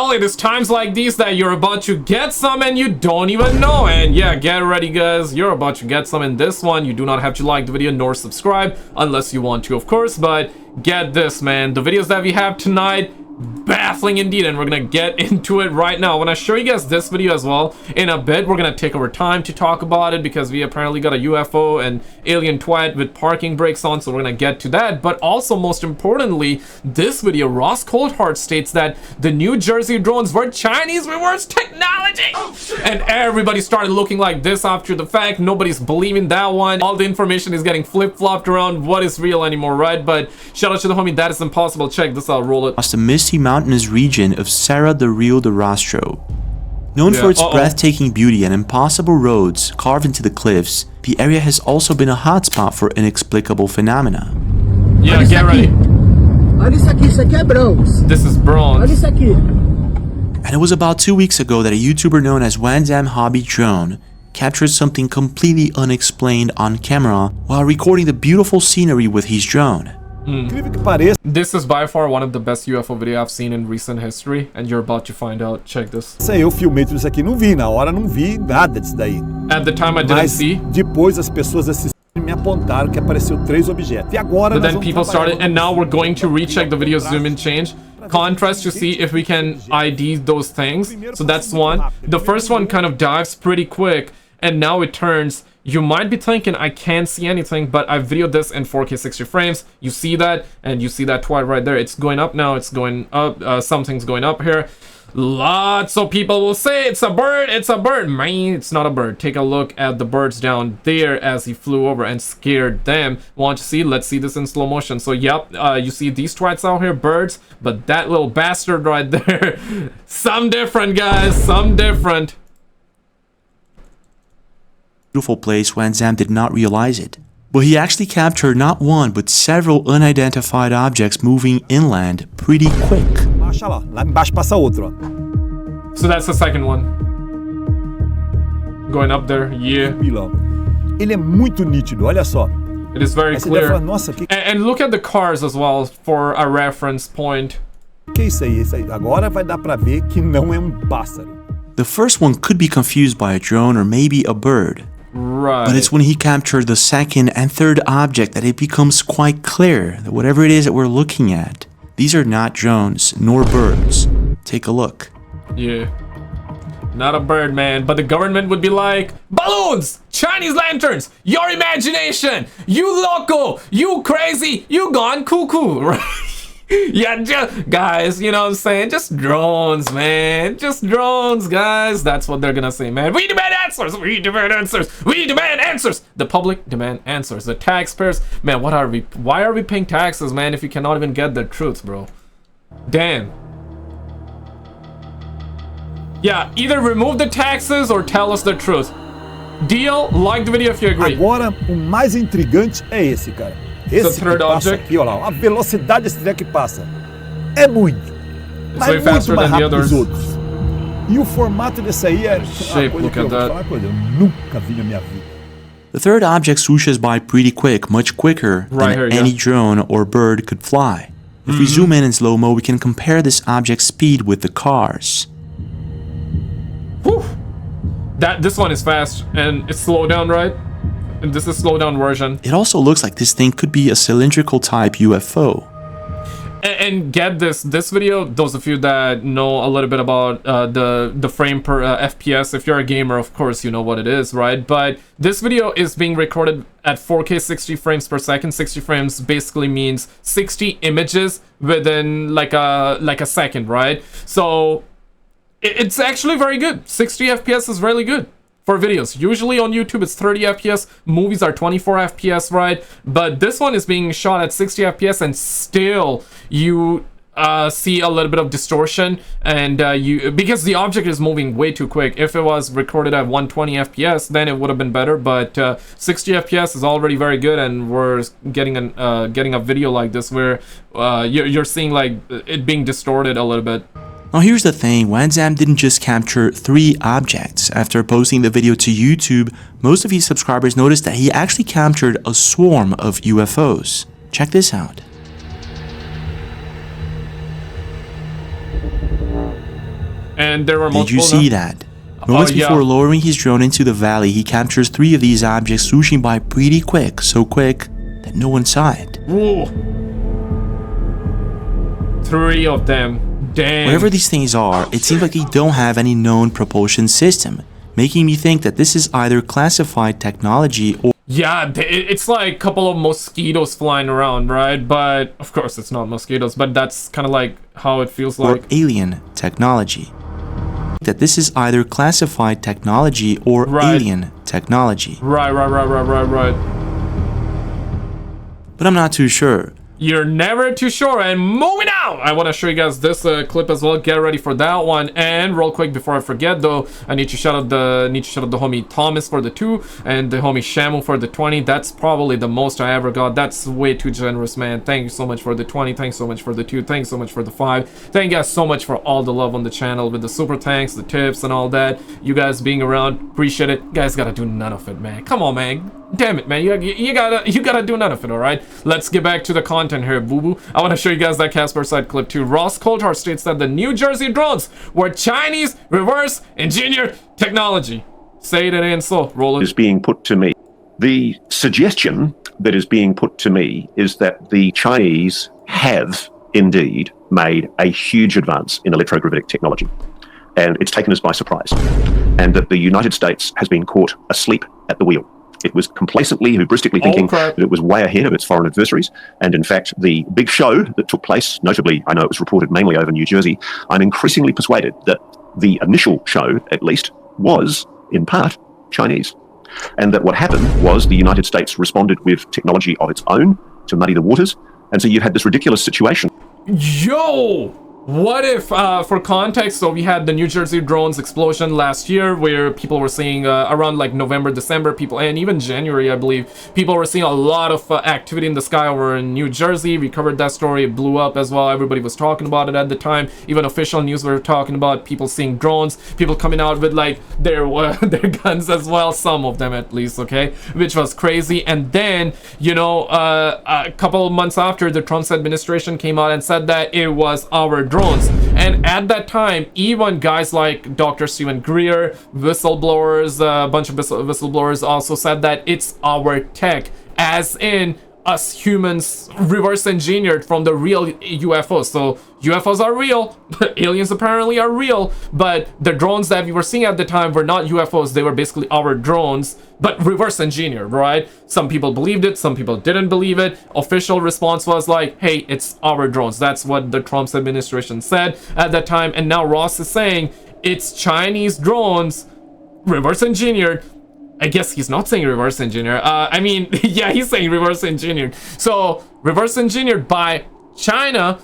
people, it is times like these that you're about to get some and you don't even know. And yeah, get ready guys, you're about to get some in this one. You do not have to like the video nor subscribe unless you want to, of course, but get this, man. The videos that we have tonight, baffling indeed, and we're gonna get into it right now. When I show you guys this video as well in a bit, we're gonna take our time to talk about it because we apparently got a UFO and alien twat with parking brakes on, so we're gonna get to that. But also, most importantly, this video, Ross Coulthart states that the New Jersey drones were Chinese reverse technology, and everybody started looking like this after the fact. Nobody's believing that one. All the information is getting flip-flopped around what is real anymore, right? But shout out to the homie That Is Impossible. Check this out, roll it. The misty mountainous region of Serra do Rio do Rastro. Known for its breathtaking beauty and impossible roads carved into the cliffs, the area has also been a hotspot for inexplicable phenomena. Yeah, get ready. This is bronze. And it was about 2 weeks ago that a YouTuber known as Wanzam Hobby Drone captured something completely unexplained on camera while recording the beautiful scenery with his drone. This is by far one of the best UFO video I've seen in recent history, and you're about to find out. Check this. Eu filmei tudo isso aqui, não vi, na hora não vi nada disso daí. At the time I didn't see. Depois as pessoas assistiram e me apontaram que apareceu 3 objetos. E agora but then people started, and now we're going to recheck the video, zoom in, change contrast to see if we can ID those things. So that's one. The first one kind of dives pretty quick, and now it turns. You might be thinking I can't see anything, but I videoed this in 4K 60 frames. You see that, and you see that twat right there. It's going up now. It's going up. Something's going up here. Lots of people will say it's a bird. It's a bird. Man, it's not a bird. Take a look at the birds down there as he flew over and scared them. Want to see? Let's see this in slow motion. So yep, you see these twats out here, birds, but that little bastard right there, some different, guys, some different. Beautiful place, Wanzam did not realize it. But he actually captured not one, but several unidentified objects moving inland pretty quick. So that's the second one. Going up there, yeah. Ele é muito nítido, olha só. It is very clear. And look at the cars as well for a reference point. Que isso aí? Isso aí. Agora vai dar pra ver que não é pássaro. The first one could be confused by a drone or maybe a bird. Right. But it's when he captured the second and third object that it becomes quite clear that whatever it is that we're looking at, these are not drones nor birds. Take a look. Yeah. Not a bird, man, but the government would be like, balloons, Chinese lanterns, your imagination, you loco, you crazy, you gone cuckoo, right? Yeah, just, guys, you know what I'm saying? Just drones, man. Just drones, guys. That's what they're gonna say, man. We demand answers. We demand answers. We demand answers. The public demand answers. The taxpayers, man, what are we? Why are we paying taxes, man, if you cannot even get the truth, bro? Damn. Yeah, either remove the taxes or tell us the truth. Deal? Like the video if you agree. Agora, o mais intrigante é esse, cara. Esse que passa aqui, olha lá, a velocidade desse trem que passa é muito, mas muito mais rápido que os outros. E o formato desse aí é uma coisa que eu vou falar, coisa eu nunca vi na minha vida. The third object swooshes by pretty quick, much quicker than any drone or bird could fly. If we zoom in slow-mo, we can compare this object's speed with the cars. Whew. This one is fast and it's slow down, right? And this is slow down version. It also looks like this thing could be a cylindrical type UFO. And get this video, those of you that know a little bit about the frame per FPS, if you're a gamer, of course you know what it is, right? But this video is being recorded at 4K 60 frames per second. 60 frames basically means 60 images within like a second, right? So it's actually very good. 60 FPS is really good for videos. Usually on YouTube it's 30 FPS, movies are 24 FPS, right? But this one is being shot at 60 FPS and still you see a little bit of distortion, and because the object is moving way too quick. If it was recorded at 120 FPS, then it would have been better, but 60 FPS is already very good, and we're getting a video like this where you're seeing like it being distorted a little bit. Now here's the thing, Wanzam didn't just capture 3 objects. After posting the video to YouTube, most of his subscribers noticed that he actually captured a swarm of UFOs. Check this out. And there were multiple. Did you see that? Moments before lowering his drone into the valley, he captures 3 of these objects swooshing by pretty quick, so quick that no one saw it. Ooh. 3 of them. Damn. Whatever these things are, it seems like they don't have any known propulsion system, making me think that this is either classified technology or... Yeah, it's like a couple of mosquitoes flying around, right? But, of course, it's not mosquitoes, but that's kind of like how it feels like. Or alien technology. That this is either classified technology or alien technology. Right. But I'm not too sure. You're never too sure. And moving out, I want to show you guys this clip as well. Get ready for that one. And real quick before I forget though, I need to shout out the homie Thomas for the 2 and the homie Shamu for the 20. That's probably the most I ever got. That's way too generous, man. Thank you so much for the 20. Thanks so much for the 2. Thanks so much for the 5. Thank you guys so much for all the love on the channel with the super thanks, the tips and all that. You guys being around, appreciate it. You guys gotta do none of it, man. Come on, man. Damn it, man. You gotta do none of it, alright? Let's get back to the content here, boo-boo. I want to show you guys that Casper side clip too. Ross Coulthart states that the New Jersey drones were Chinese reverse engineered technology. Say it again slow, Roland. Is being put to me. The suggestion that is being put to me is that the Chinese have indeed made a huge advance in electrogravitic technology. And it's taken us by surprise. And that the United States has been caught asleep at the wheel. It was complacently, hubristically thinking that it was way ahead of its foreign adversaries. And in fact, the big show that took place, notably, I know it was reported mainly over New Jersey, I'm increasingly persuaded that the initial show, at least, was, in part, Chinese. And that what happened was the United States responded with technology of its own to muddy the waters. And so you had this ridiculous situation. Yo! What if, for context, so we had the New Jersey drones explosion last year where people were seeing around like November, December, people, and even January, I believe, people were seeing a lot of activity in the sky over in New Jersey. We covered that story. It blew up as well. Everybody was talking about it at the time. Even official news were talking about people seeing drones, people coming out with like their guns as well, some of them at least, okay, which was crazy. And then, you know, a couple of months after, the Trump administration came out and said that it was our drones. And at that time, even guys like Dr. Stephen Greer, whistleblowers, a bunch of whistleblowers also said that it's our tech, as in us humans reverse engineered from the real UFOs. So UFOs are real, aliens apparently are real, but the drones that we were seeing at the time were not UFOs. They were basically our drones, but reverse engineered, right? Some people believed it, some people didn't believe it. Official response was like, hey, it's our drones. That's what the Trump administration said at that time. And now Ross is saying it's Chinese drones reverse engineered. I guess he's not saying reverse engineer. I mean, yeah, he's saying reverse engineered. So reverse engineered by China,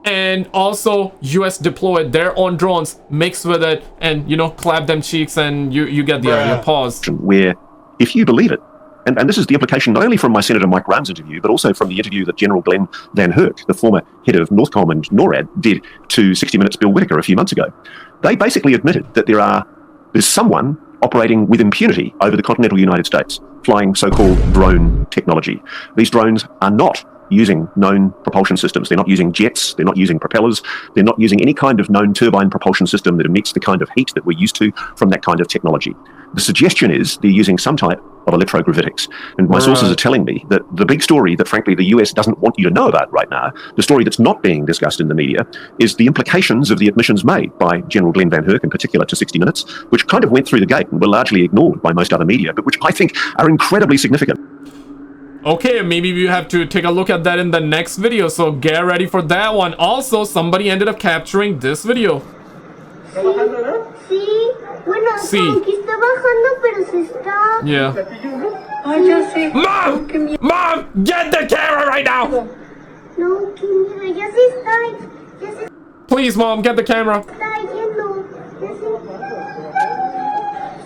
and also US deployed their own drones mixed with it, and you know, clap them cheeks, and you get the idea. Pause. Where, if you believe it, and this is the implication not only from my Senator Mike Brown's interview, but also from the interview that General Glenn Van Herk, the former head of Northcom and NORAD, did to 60 Minutes Bill Whitaker a few months ago. They basically admitted that there's someone operating with impunity over the continental United States, flying so-called drone technology. These drones are not using known propulsion systems. They're not using jets, they're not using propellers, they're not using any kind of known turbine propulsion system that emits the kind of heat that we're used to from that kind of technology. The suggestion is they're using some type of electrogravitics. And my sources are telling me that the big story that frankly the US doesn't want you to know about right now, the story that's not being discussed in the media, is the implications of the admissions made by General Glenn Van Herk in particular to 60 Minutes, which kind of went through the gate and were largely ignored by most other media, but which I think are incredibly significant. Okay, maybe we have to take a look at that in the next video, so get ready for that one. Also, somebody ended up capturing this video. Sí, bueno, Sí. aquí está bajando, pero se está... Yeah. Ay, ya sé. Mom! Mom! Get the camera right now! No, que mira, ya se Please, Mom, get the camera. está yendo. Ya se...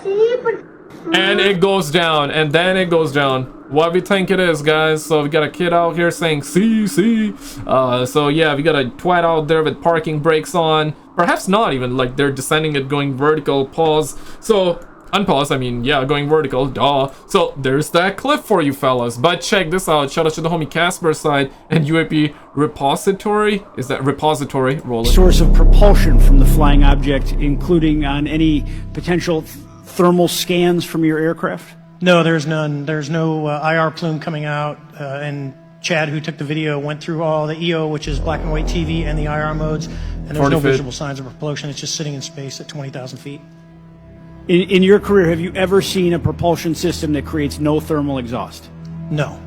Sí, porque... And it goes down, and then it goes down. What we think it is, guys. So we got a kid out here saying see. So yeah, we got a twat out there with parking brakes on. Perhaps not even, like they're descending it going vertical. Pause. So Unpause, I mean, yeah, going vertical, duh. So there's that clip for you fellas. But check this out. Shout out to the homie Casper side and UAP repository. Is that repository? Roll it. Source of propulsion from the flying object, including on any potential thermal scans from your aircraft? No, there's none. There's no IR plume coming out, and Chad, who took the video, went through all the EO, which is black and white TV, and the IR modes, and there's no visible signs of propulsion. It's just sitting in space at 20,000 feet. In your career, have you ever seen a propulsion system that creates no thermal exhaust? No.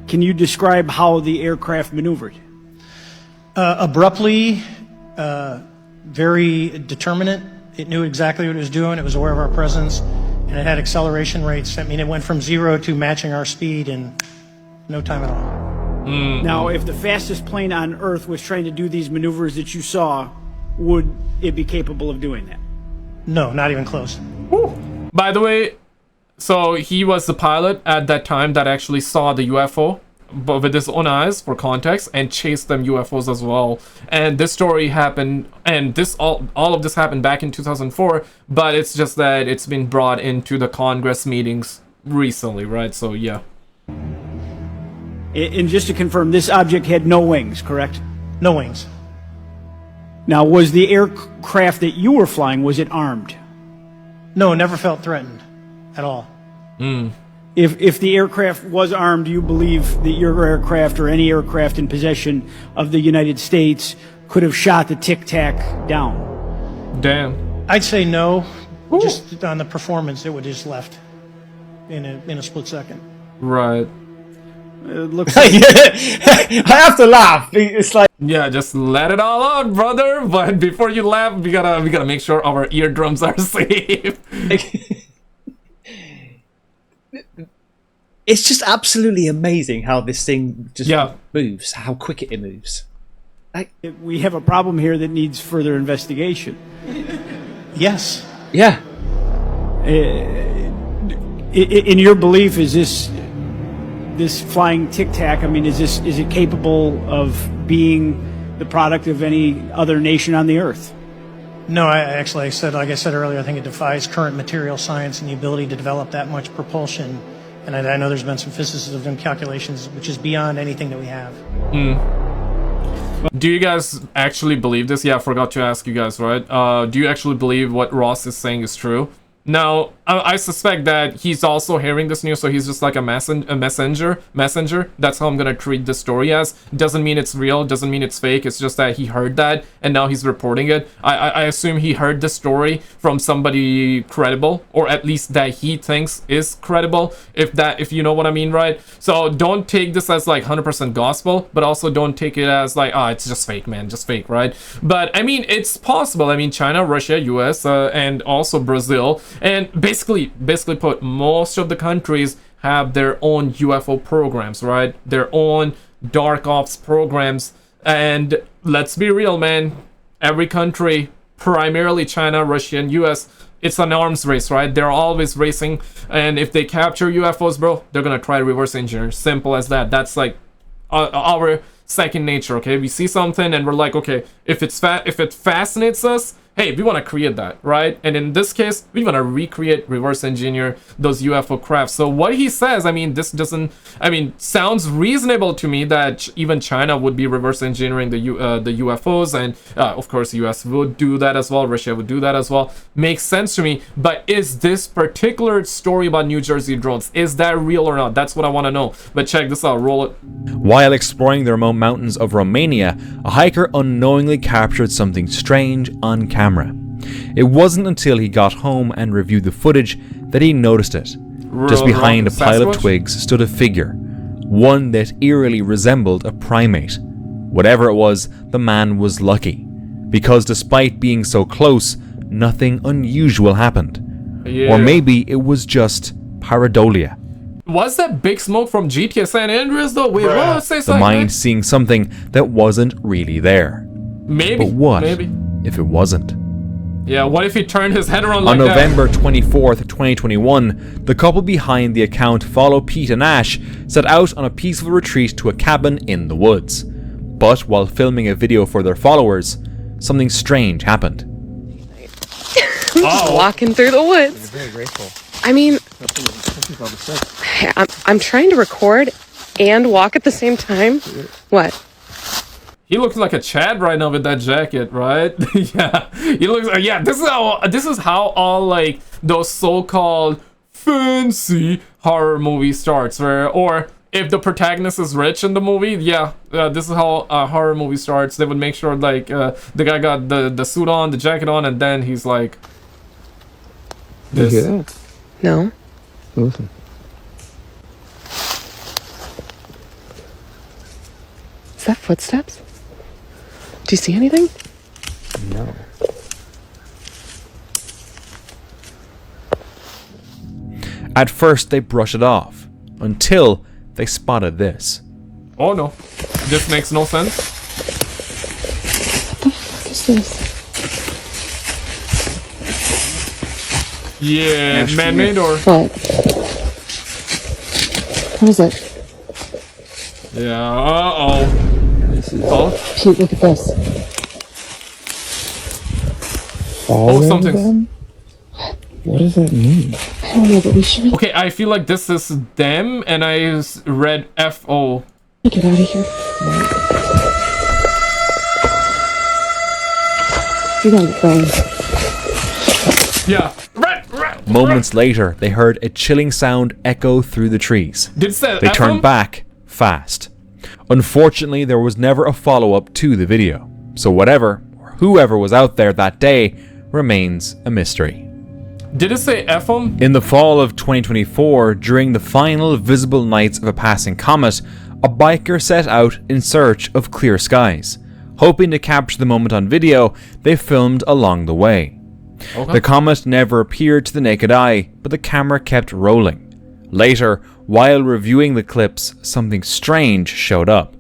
Can you describe how the aircraft maneuvered? Abruptly, very determinate. It knew exactly what it was doing. It was aware of our presence, and it had acceleration rates. I mean, it went from 0 to matching our speed in no time at all. Now, if the fastest plane on Earth was trying to do these maneuvers that you saw, would it be capable of doing that? No, not even close. By the way, so he was the pilot at that time that actually saw the UFO, but with his own eyes, for context, and chased them UFOs as well. And this story happened, and this all of this happened back in 2004, but it's just that it's been brought into the Congress meetings recently, right? So yeah. And just to confirm, this object had no wings, correct? No wings. Now, was the aircraft that you were flying, was it armed? No, never felt threatened at all. If the aircraft was armed, do you believe that your aircraft or any aircraft in possession of the United States could have shot the Tic Tac down? Damn. I'd say no. Just on the performance, it would just left in a split second. Right. It looks like I have to laugh. It's like, yeah, just let it all out, brother. But before you laugh, we gotta make sure our eardrums are safe. it's just absolutely amazing how this thing just moves, how quick it moves. we have a problem here that needs further investigation. Yes. Yeah. In your belief, is this flying Tic Tac, I mean, is it capable of being the product of any other nation on the Earth? No, like I said earlier, I think it defies current material science and the ability to develop that much propulsion. And I know there's been some physicists who have done calculations, which is beyond anything that we have. Do you guys actually believe this? Yeah, I forgot to ask you guys, right? Do you actually believe what Ross is saying is true? Now, I suspect that he's also hearing this news, so he's just like a messenger. That's how I'm gonna treat this story as. Doesn't mean it's real, doesn't mean it's fake. It's just that he heard that, and now he's reporting it. I assume he heard the story from somebody credible, or at least that he thinks is credible, if you know what I mean, right? So don't take this as like 100% gospel, but also don't take it as like, it's just fake, man, just fake, right? But I mean, it's possible. I mean, China, Russia, US, and also Brazil. And basically put, most of the countries have their own UFO programs, right? Their own dark ops programs. And let's be real, man. Every country, primarily China, Russia, and US, it's an arms race, right? They're always racing. And if they capture UFOs, bro, they're gonna try to reverse engineer. Simple as that. That's like our second nature, okay? We see something and we're like, okay, if it fascinates us, hey, we want to create that, right? And in this case, we want to recreate, reverse engineer those UFO crafts. So what he says, I mean, sounds reasonable to me that even China would be reverse engineering the UFOs, and of course, US would do that as well, Russia would do that as well. Makes sense to me, but is this particular story about New Jersey drones, is that real or not? That's what I want to know. But check this out, roll it. While exploring the remote mountains of Romania, a hiker unknowingly captured something strange on camera. It wasn't until he got home and reviewed the footage that he noticed it. Just behind a pile of twigs stood a figure, one that eerily resembled a primate. Whatever it was, the man was lucky, because despite being so close, nothing unusual happened. Yeah. Or maybe it was just pareidolia. Was that Big Smoke from GTA San Andreas though? Wait, what? Say something. The mind seeing something that wasn't really there. Maybe. But what Maybe. if it wasn't? Yeah, what if he turned his head around like that? On that? November 24th, 2021, the couple behind the account Follow Pete and Ash set out on a peaceful retreat to a cabin in the woods. But while filming a video for their followers, something strange happened. Oh. Walking through the woods. You're very graceful. I mean, Nothing I'm trying to record and walk at the same time. What? He looks like a Chad right now with that jacket, right? Yeah, he looks. Yeah, this is how all like those so-called fancy horror movies starts, or if the protagonist is rich in the movie, yeah, this is how a horror movie starts. They would make sure like the guy got the suit on, the jacket on, and then he's like this. You hear that? No. Listen. Is that footsteps? Do you see anything? No. At first, they brush it off, until they spotted this. Oh no, this makes no sense. What the fuck is this? Yeah, man-made or? What? What is it? Yeah, oh. Pete, look at this. Oh, something. What does that mean? I don't know, but we should Okay, I feel like this is them, and I read F-O. get out of here. You gotta get going. Yeah. Moments later, they heard a chilling sound echo through the trees. Did it say They F-O? turned back fast. Unfortunately, there was never a follow-up to the video, so whatever or whoever was out there that day remains a mystery. Did it say F-O? In the fall of 2024, during the final visible nights of a passing comet, a biker set out in search of clear skies. Hoping to capture the moment on video, they filmed along the way. Okay. The comet never appeared to the naked eye, but the camera kept rolling. Later, while reviewing the clips, something strange showed up.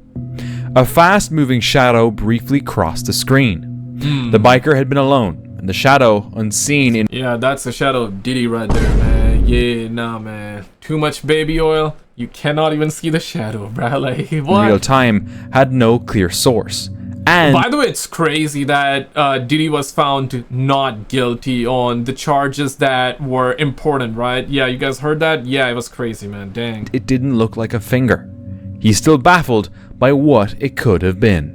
A fast-moving shadow briefly crossed the screen. The biker had been alone, and the shadow, unseen in Yeah, that's a shadow of Diddy right there, man. Yeah, nah, man. Too much baby oil, you cannot even see the shadow, bro. Like, what? real time, had no clear source. And By the way, it's crazy that Diddy was found not guilty on the charges that were important, right? Yeah, you guys heard that? Yeah, it was crazy, man. Dang. it didn't look like a finger. He's still baffled by what it could have been.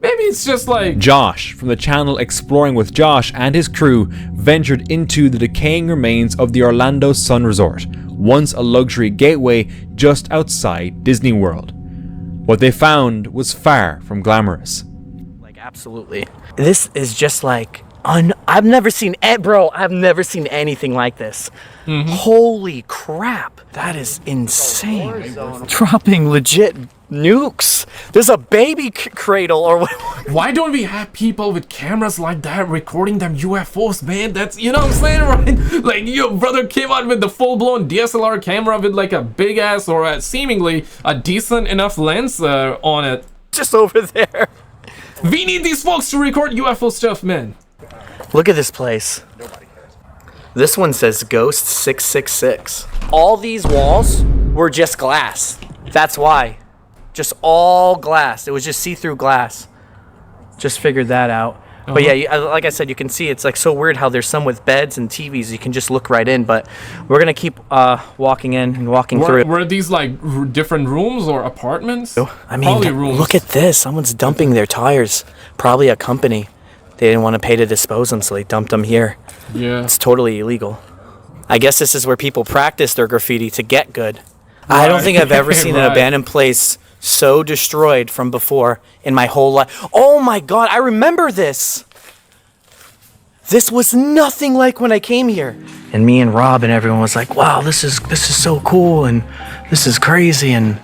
Maybe it's just like... Josh, from the channel Exploring with Josh, and his crew ventured into the decaying remains of the Orlando Sun Resort, once a luxury gateway just outside Disney World. What they found was far from glamorous. Like, absolutely. This is just like... I've never seen anything like this. Holy crap. That is insane. Dropping legit nukes. There's a baby cradle or what? Why don't we have people with cameras like that recording them UFOs, man? That's, you know what I'm saying, right? Like, your brother came out with the full-blown DSLR camera with like a big ass or seemingly a decent enough lens on it. Just over there. We need these folks to record UFO stuff, man. Look at this place. This one says Ghost 666. All these walls were just glass. That's why. Just all glass. It was just see-through glass. Just figured that out. But yeah, like I said, you can see it's like so weird how there's some with beds and TVs. You can just look right in. But we're going to keep walking in and walking through. Were these like different rooms or apartments? I mean, look at this. Someone's dumping their tires. Probably a company. They didn't want to pay to dispose them, so they dumped them here. Yeah. It's totally illegal. I guess this is where people practice their graffiti to get good. Right. I don't think I've ever seen an abandoned place so destroyed from before in my whole life. Oh my God, I remember this. This was nothing like when I came here. And me and Rob and everyone was like, wow, this is so cool and this is crazy. And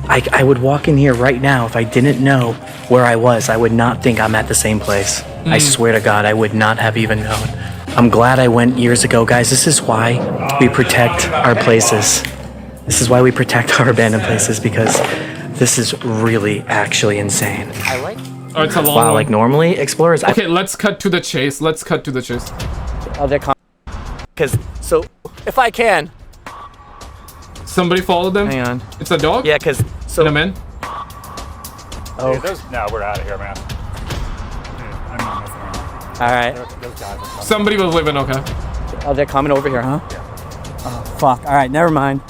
I would walk in here right now if I didn't know where I was. I would not think I'm at the same place. I swear to God, I would not have even known. I'm glad I went years ago, guys. This is why we protect our places. This is why we protect our abandoned places, because this is really actually insane. I like. Oh, it's a long wow, one. like normally explorers. Okay, let's cut to the chase. Let's cut to the chase. Oh, they're because so if I can. Somebody followed them. Hang on. It's a dog. Yeah, because so. And a man. Oh. No, we're out of here, man. I'm not messing around. right. Somebody was living, okay. Oh, they're coming over here, huh? Oh, fuck. All right, never mind.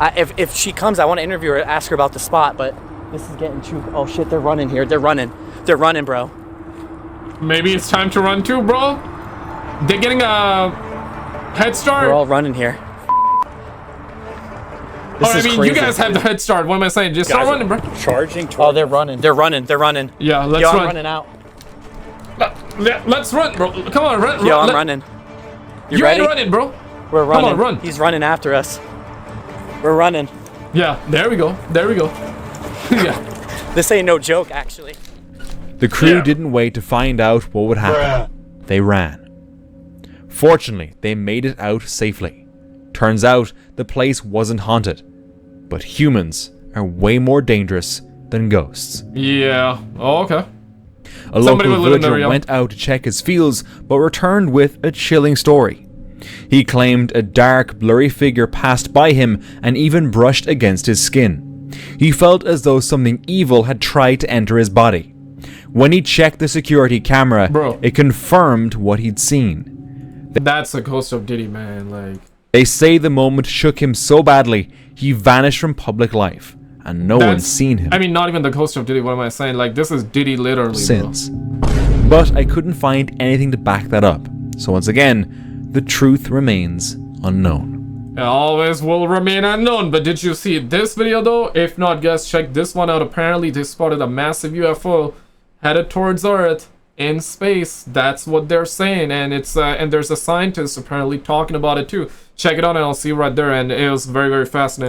If she comes, I want to interview her, ask her about the spot, but this is getting too... Oh, shit, they're running here. They're running. They're running, bro. Maybe it's time to run too, bro. They're getting a head start. We're all running here. This is crazy. You guys have the head start. What am I saying? Just start running, bro. Charging. Oh, they're running. They're running. They're running. Yeah, let's run. run. I'm running out. Let's run, bro. Come on, run. Yo, I'm running. You ready? ain't running, bro. We're running. Come on, run. He's running after us. We're running. Yeah, there we go. There we go. Yeah. This ain't no joke, actually. The crew didn't wait to find out what would happen. They ran. Fortunately, they made it out safely. Turns out, the place wasn't haunted. But humans are way more dangerous than ghosts. Yeah. Oh, okay. A local villager went out to check his fields, but returned with a chilling story. He claimed a dark, blurry figure passed by him and even brushed against his skin. He felt as though something evil had tried to enter his body. When he checked the security camera, it confirmed what he'd seen. That's a ghost of Diddy, man. Like, they say the moment shook him so badly, he vanished from public life, and no one's seen him. I mean, not even the ghost of Diddy. What am I saying? Like, this is Diddy literally, since. But I couldn't find anything to back that up. So once again, the truth remains unknown. It always will remain unknown. But did you see this video though? If not, guys, check this one out. Apparently, they spotted a massive UFO headed towards Earth in space. That's what they're saying, and it's and there's a scientist apparently talking about it too. Check it out, and I'll see you right there. And it was very, very fascinating.